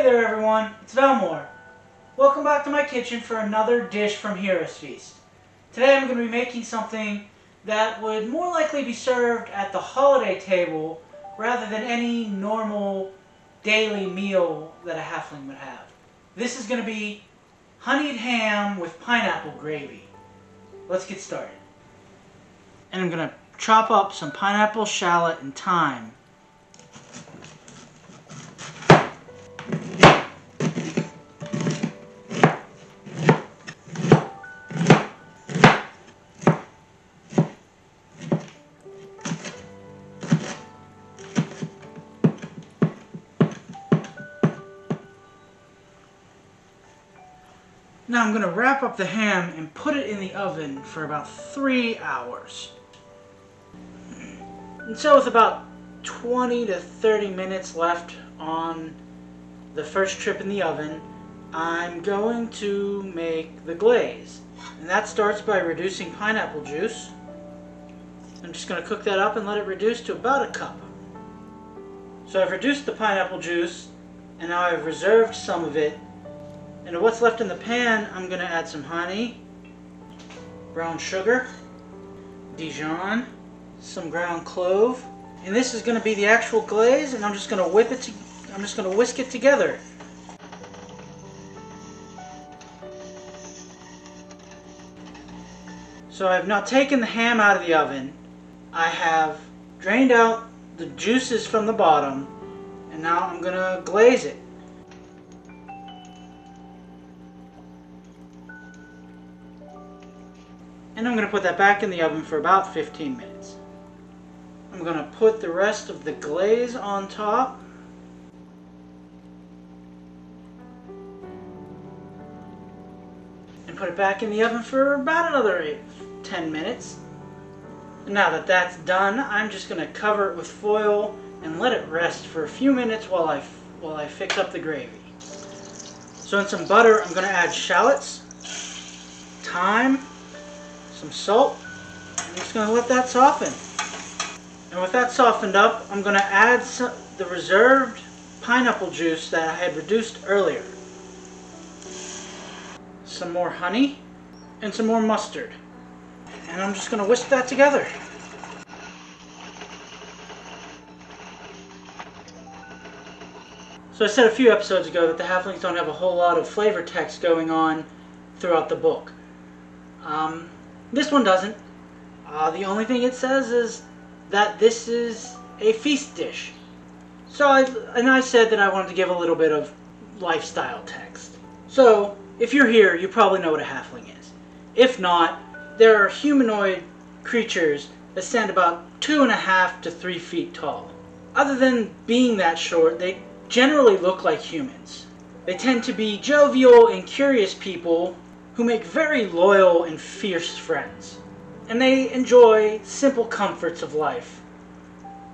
Hey there everyone, it's Valmore. Welcome back to my kitchen for another dish from Heroesfeast. Today I'm going to be making something that would more likely be served at the holiday table rather than any normal daily meal that a halfling would have. This is going to be honeyed ham with pineapple gravy. Let's get started. And I'm going to chop up some pineapple, shallot, and thyme. Now I'm going to wrap up the ham and put it in the oven for about 3 hours. And so with about 20 to 30 minutes left on the first trip in the oven, I'm going to make the glaze. And that starts by reducing pineapple juice. I'm just going to cook that up and let it reduce to about a cup. So I've reduced the pineapple juice and now I've reserved some of it. And what's left in the pan, I'm going to add some honey, brown sugar, Dijon, some ground clove, and this is going to be the actual glaze. And I'm just going to whisk it together. So I've now taken the ham out of the oven. I have drained out the juices from the bottom, and now I'm going to glaze it. And I'm going to put that back in the oven for about 15 minutes. I'm going to put the rest of the glaze on top. And put it back in the oven for about another 10 minutes. And now that that's done, I'm just going to cover it with foil and let it rest for a few minutes while I fix up the gravy. So in some butter, I'm going to add shallots, thyme, some salt. I'm just going to let that soften. And with that softened up, I'm going to add the reserved pineapple juice that I had reduced earlier. Some more honey and some more mustard. And I'm just going to whisk that together. So I said a few episodes ago that the halflings don't have a whole lot of flavor text going on throughout the book. This one doesn't. The only thing it says is that this is a feast dish. So I said that I wanted to give a little bit of lifestyle text. So if you're here, you probably know what a halfling is. If not, there are humanoid creatures that stand about 2.5 to 3 feet tall. Other than being that short, they generally look like humans. They tend to be jovial and curious people who make very loyal and fierce friends. And they enjoy simple comforts of life.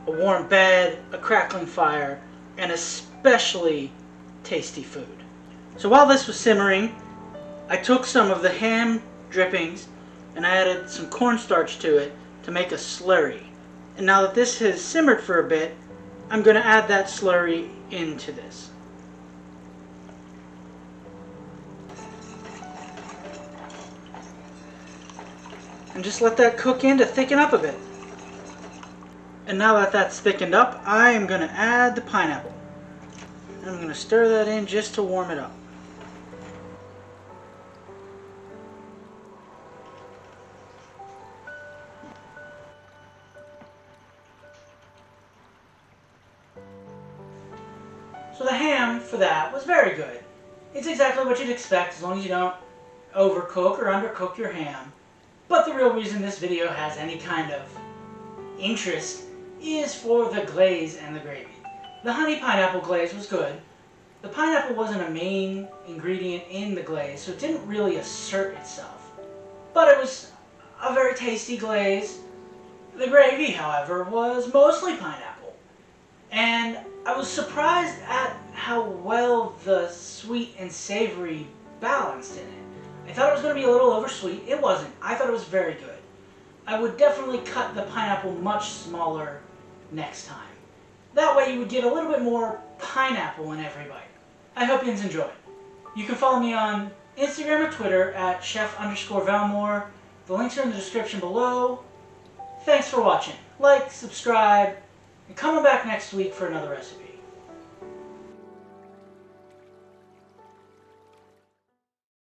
A warm bed, a crackling fire, and especially tasty food. So while this was simmering, I took some of the ham drippings and I added some cornstarch to it to make a slurry. And now that this has simmered for a bit, I'm going to add that slurry into this. And just let that cook in to thicken up a bit. And now that that's thickened up, I am going to add the pineapple. And I'm going to stir that in just to warm it up. So the ham for that was very good. It's exactly what you'd expect as long as you don't overcook or undercook your ham. But the real reason this video has any kind of interest is for the glaze and the gravy. The honey pineapple glaze was good. The pineapple wasn't a main ingredient in the glaze, so it didn't really assert itself. But it was a very tasty glaze. The gravy, however, was mostly pineapple. And I was surprised at how well the sweet and savory balanced in it. I thought it was going to be a little oversweet. It wasn't. I thought it was very good. I would definitely cut the pineapple much smaller next time. That way you would get a little bit more pineapple in every bite. I hope you enjoy. You can follow me on Instagram or Twitter at chef_Valmore. The links are in the description below. Thanks for watching. Like, subscribe, and come on back next week for another recipe.